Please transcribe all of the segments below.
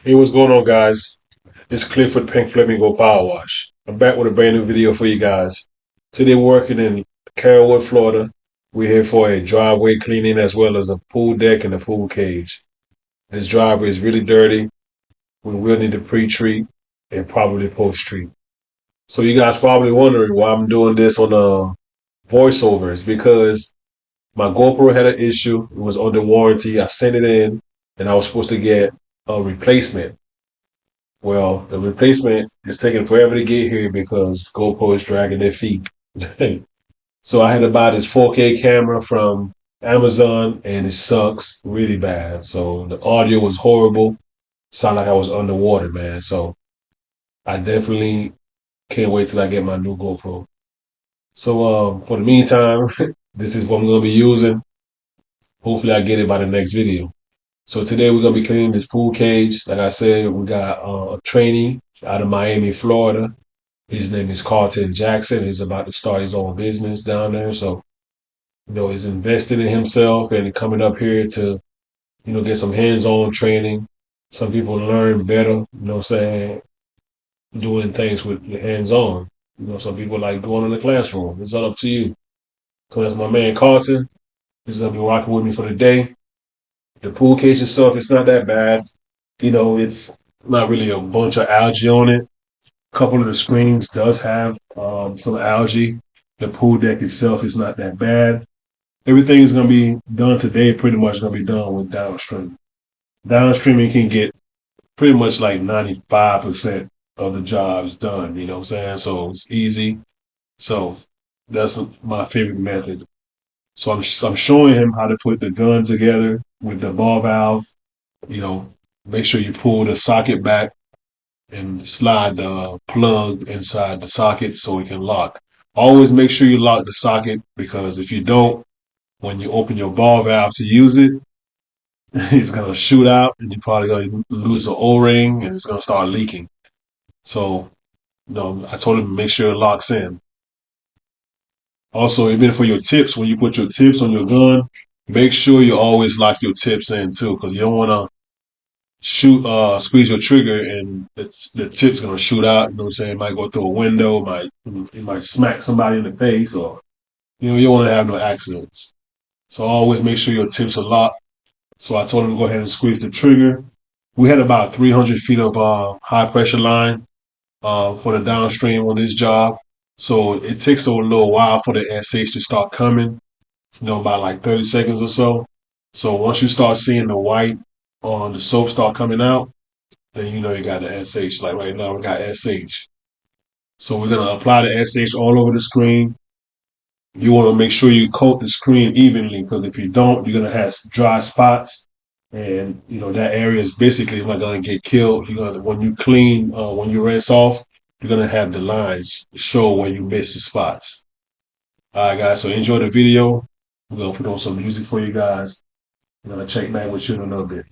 Hey, what's going on, guys? It's Cliff with Pink Flamingo Power Wash. I'm back with a brand new video for you guys. Today, we're working in Carrollwood, Florida. We're here for a driveway cleaning as well as a pool deck and a pool cage. This driveway is really dirty. We will need to pre-treat and probably post-treat. So you guys probably wondering why I'm doing this on a voiceover. It's because my GoPro had an issue. It was under warranty. I sent it in and I was supposed to get a replacement. Well, the replacement is taking forever to get here because GoPro is dragging their feet. So I had to buy this 4K camera from Amazon and it sucks really bad. So the audio was horrible. Sound like I was underwater, man. So I definitely can't wait till I get my new GoPro. So for the meantime, this is what I'm gonna be using. Hopefully I get it by the next video. So today we're gonna be cleaning this pool cage. Like I said, we got a trainee out of Miami, Florida. His name is Carlton Jackson. He's about to start his own business down there. So, he's invested in himself and coming up here to, get some hands-on training. Some people learn better, saying, doing things with your hands-on. Some people like going in the classroom. It's all up to you. So that's my man Carlton. He's gonna be rocking with me for the day. The pool cage itself, it's not that bad. It's not really a bunch of algae on it. A couple of the screens does have some algae. The pool deck itself is not that bad. Everything is going to be done today. Pretty much going to be done with downstream. Downstreaming can get pretty much like 95% of the jobs done. You know what I'm saying? So it's easy. So that's my favorite method. So I'm showing him how to put the gun together with the ball valve. You know, make sure you pull the socket back and slide the plug inside the socket so it can lock. Always make sure you lock the socket because if you don't, when you open your ball valve to use it, it's gonna shoot out and you're probably gonna lose the O-ring and it's gonna start leaking. So, I told him to make sure it locks in. Also, even for your tips, when you put your tips on your gun, make sure you always lock your tips in too, because you don't want to squeeze your trigger and the tip's gonna shoot out. You know what I'm saying? It might go through a window, it might smack somebody in the face, or you don't want to have no accidents. So always make sure your tips are locked. So I told him to go ahead and squeeze the trigger. We had about 300 feet of high pressure line for the downstream on this job. So it takes a little while for the SH to start coming, about like 30 seconds or so. So once you start seeing the white on the soap start coming out, then you know you got the SH. Like right now, we got SH. So we're gonna apply the SH all over the screen. You want to make sure you coat the screen evenly because if you don't, you're gonna have dry spots, and that area is basically not gonna get killed. You're gonna when you clean, when you rinse off, you're gonna have the lines show where you missed the spots. All right, guys. So enjoy the video. We're gonna put on some music for you guys. I'm gonna check back with you in a little bit.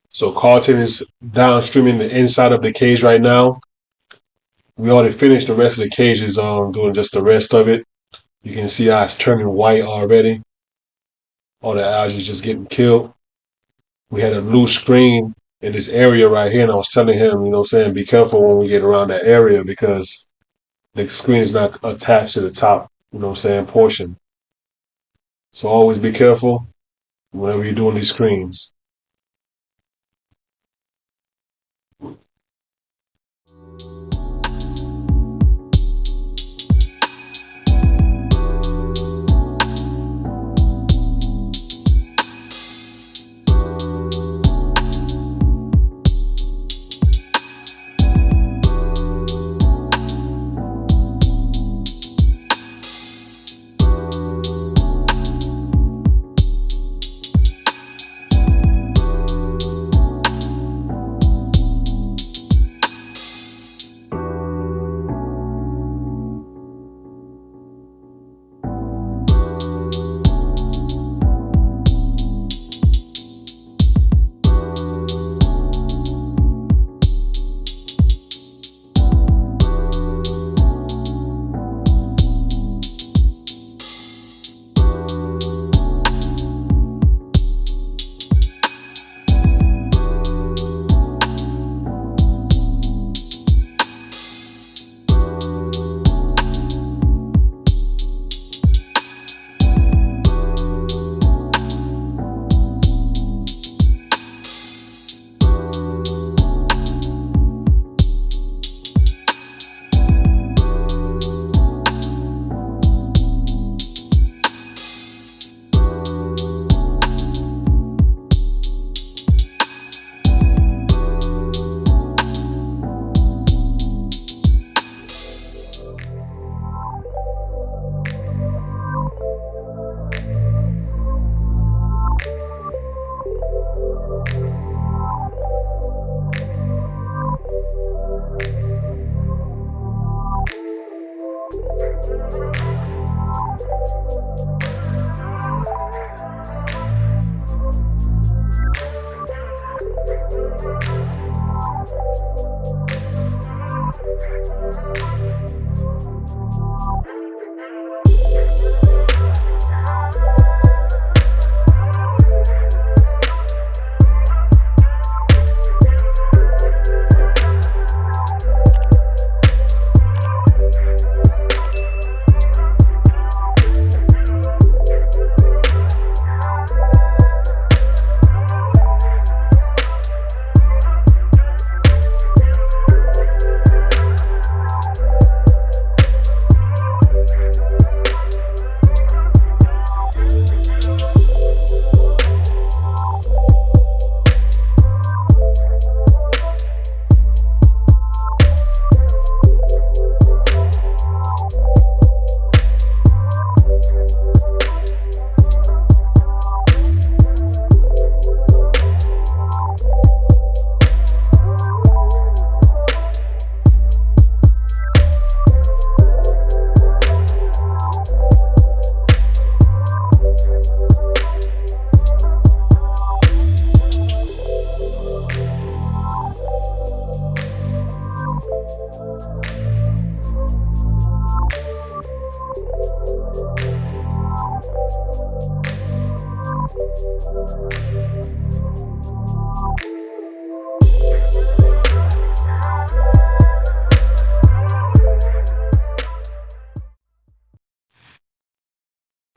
So Carlton is downstreaming the inside of the cage right now. We already finished the rest of the cages, doing just the rest of it. You can see how it's turning white already. All the algae is just getting killed. We had a loose screen in this area right here, and I was telling him, be careful when we get around that area because the screen is not attached to the top, portion. So always be careful whenever you're doing these screens.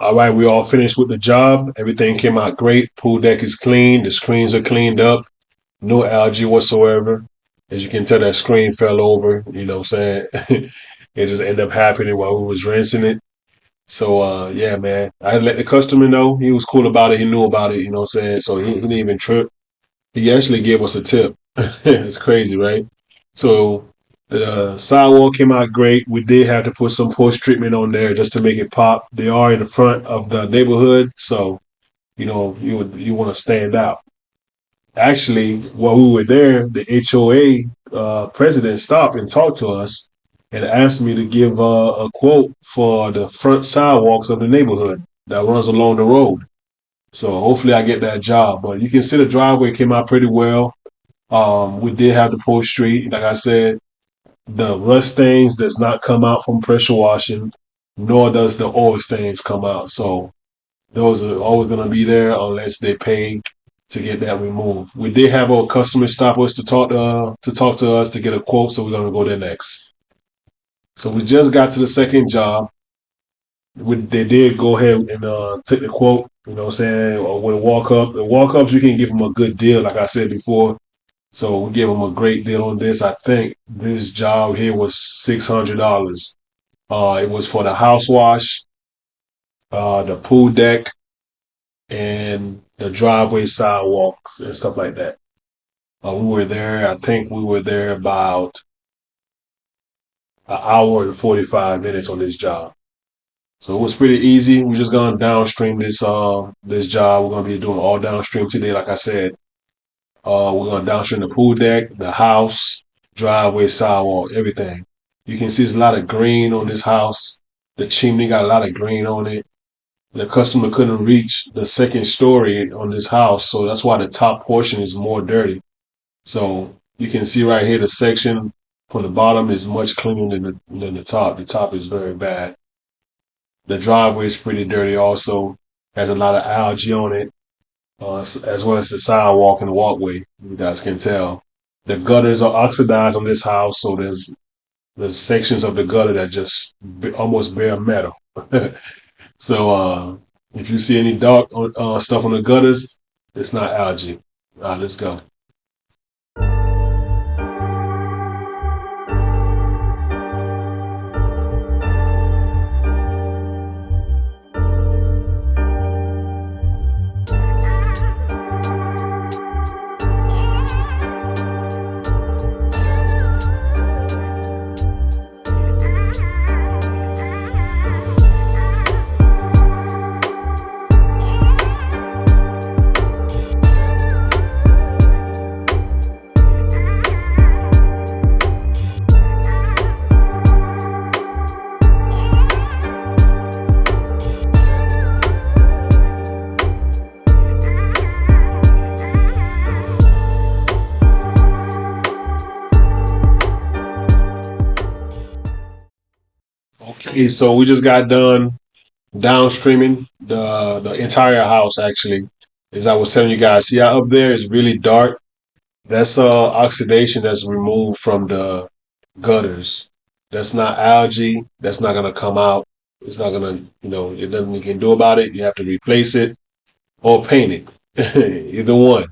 All right, we all finished with the job. Everything came out great. Pool deck is clean. The screens are cleaned up. No algae whatsoever. As you can tell, that screen fell over. You know what I'm saying? It just ended up happening while we was rinsing it. So yeah, man. I had to let the customer know. He was cool about it. He knew about it, you know what I'm saying? So he didn't even trip. He actually gave us a tip. It's crazy, right? So the sidewall came out great. We did have to put some post treatment on there just to make it pop. They are in the front of the neighborhood, so you know you want to stand out. Actually, while we were there, the HOA president stopped and talked to us and asked me to give a quote for the front sidewalks of the neighborhood that runs along the road. So hopefully I get that job. But you can see the driveway came out pretty well. We did have the post street. Like I said, the rust stains does not come out from pressure washing, nor does the oil stains come out. So those are always going to be there unless they pay to get that removed. We did have our customer stop us to talk to us to get a quote, so we're going to go there next. So we just got to the second job. They did go ahead and take the quote. You know what I'm saying? Or when the walk ups, you can give them a good deal, like I said before. So we give them a great deal on this. I think this job here was $600. It was for the house wash, the pool deck, and the driveway sidewalks and stuff like that. We were there. I think we were there about an hour and 45 minutes on this job. So it was pretty easy. We're just gonna downstream this job. We're gonna be doing all downstream today, like I said. We're gonna downstream the pool deck, the house, driveway, sidewalk, everything. You can see there's a lot of green on this house. The chimney got a lot of green on it. The customer couldn't reach the second story on this house, so that's why the top portion is more dirty. So you can see right here the section from the bottom is much cleaner than the top. The top is very bad. The driveway is pretty dirty also. Has a lot of algae on it, as well as the sidewalk and the walkway. You guys can tell. The gutters are oxidized on this house, so there's sections of the gutter that just almost bare metal. So if you see any dark stuff on the gutters, it's not algae. All right, let's go. So we just got done downstreaming the entire house. Actually, as I was telling you guys, see how up there is really dark. That's oxidation that's removed from the gutters. That's not algae. That's not gonna come out. It's not gonna, there's nothing you can do about it. You have to replace it or paint it. Either one.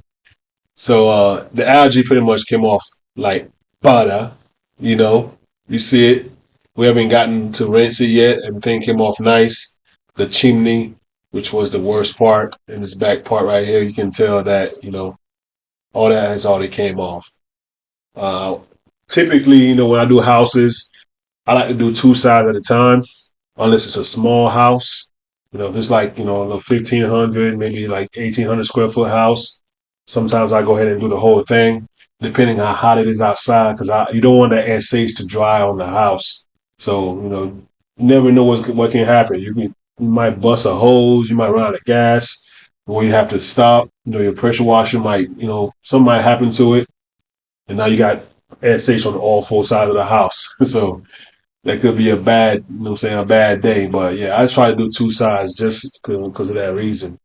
So the algae pretty much came off like butter, you know. You see it. We haven't gotten to rinse it yet. Everything came off nice. The chimney, which was the worst part, in this back part right here, you can tell that, all that has already came off. Uh, Typically, when I do houses, I like to do two sides at a time, unless it's a small house. If it's like, a 1,500, maybe like 1,800 square foot house, sometimes I go ahead and do the whole thing, depending on how hot it is outside, because you don't want that SH to dry on the house. So, you never know what can happen. You might bust a hose, you might run out of gas, or you have to stop. Your pressure washer might, something might happen to it, and now you got SH on all four sides of the house. So that could be a bad, a bad day. But yeah, I try to do two sides just because of that reason.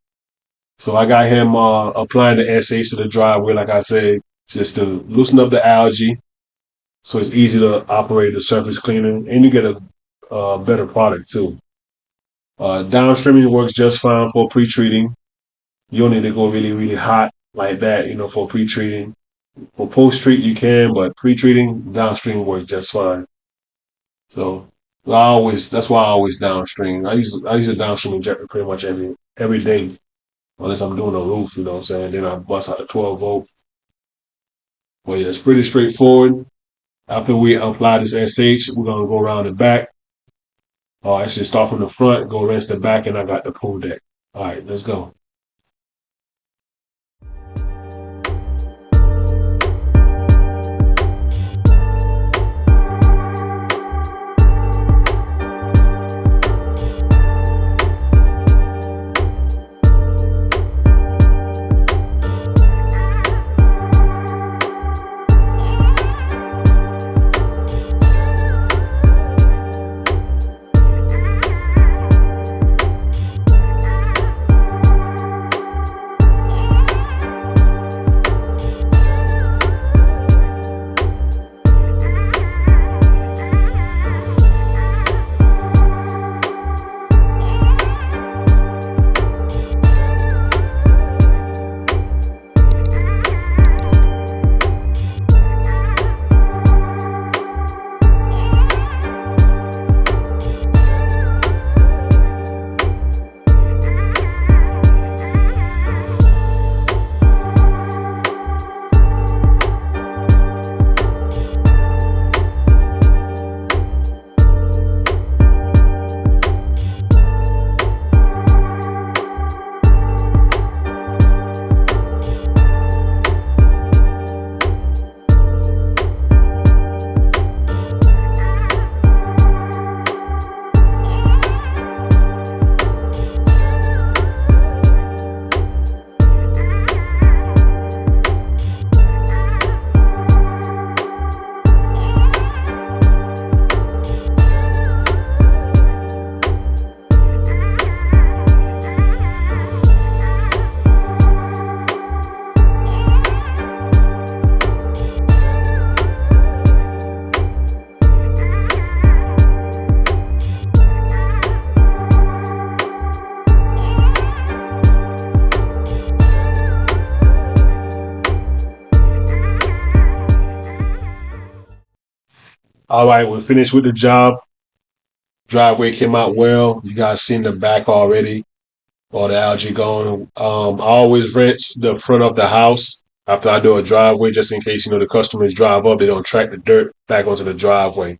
So I got him applying the SH to the driveway, like I said, just to loosen up the algae, so it's easy to operate the surface cleaner, and you get a better product too. Downstreaming works just fine for pre-treating. You don't need to go really, really hot like that, for pre-treating. For post-treat, you can, but pre-treating, downstream works just fine. So that's why I always downstream. I use a downstream injector pretty much every day, unless I'm doing a roof, you know what I'm saying? Then I bust out the 12 volt. Well, yeah, it's pretty straightforward. After we apply this SH, we're gonna go around the back. Actually start from the front, go rinse the back, and I got the pool deck. All right, let's go. All right, we're finished with the job. Driveway came out well. You guys seen the back already. All the algae gone. I always rinse the front of the house after I do a driveway, just in case, the customers drive up, they don't track the dirt back onto the driveway.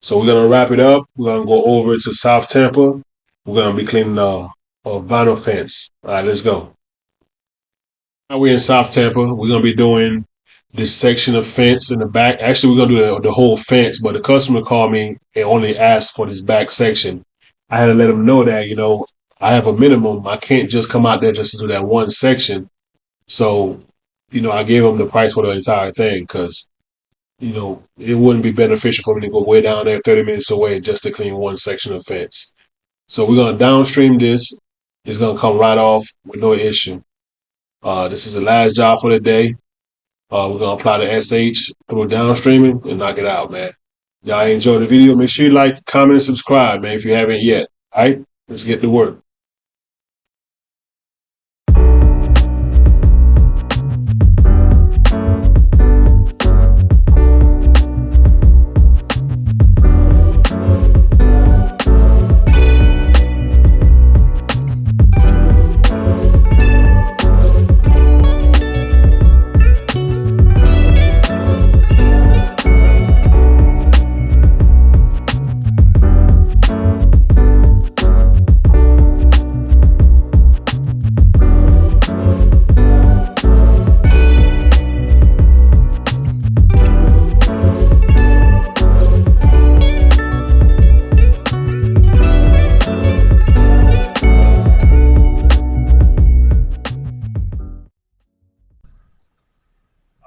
So we're gonna wrap it up. We're gonna go over to South Tampa. We're gonna be cleaning a vinyl fence. All right, let's go. Now we're in South Tampa. We're gonna be doing this section of fence in the back. Actually, we're gonna do the whole fence, but the customer called me and only asked for this back section. I had to let him know that, I have a minimum. I can't just come out there just to do that one section. So, I gave him the price for the entire thing because, it wouldn't be beneficial for me to go way down there 30 minutes away just to clean one section of fence. So we're going to downstream this. It's going to come right off with no issue. This is the last job for the day. We're going to apply the SH through downstreaming and knock it out, man. Y'all enjoy the video. Make sure you like, comment, and subscribe, man, if you haven't yet. All right, let's get to work.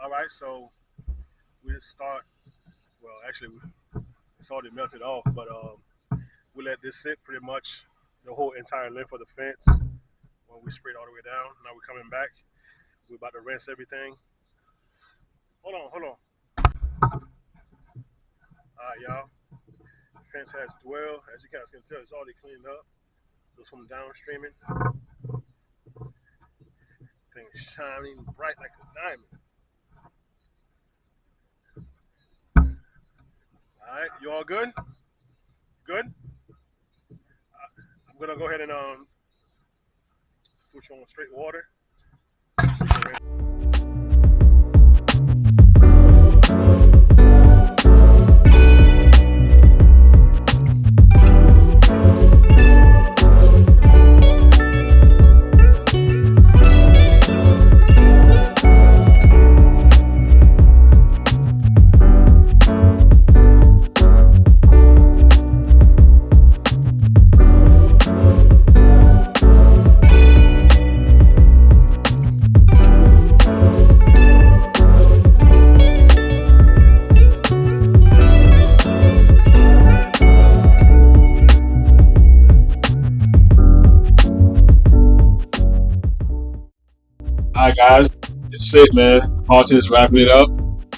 All right, so we just start. Well, actually, it's already melted off, but we let this sit pretty much the whole entire length of the fence. When we sprayed all the way down, now we're coming back. We're about to rinse everything. Hold on, hold on. All right, y'all. The fence has dwell. As you guys can tell, it's already cleaned up. Just from downstreaming. Thing's shining bright like a diamond. All right, you all good? Good? I'm gonna go ahead and put you on straight water. All right, guys, that's it, man. Carlton is wrapping it up.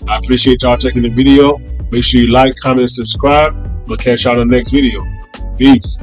I appreciate y'all checking the video. Make sure you like, comment, and subscribe. We'll catch y'all in the next video. Peace.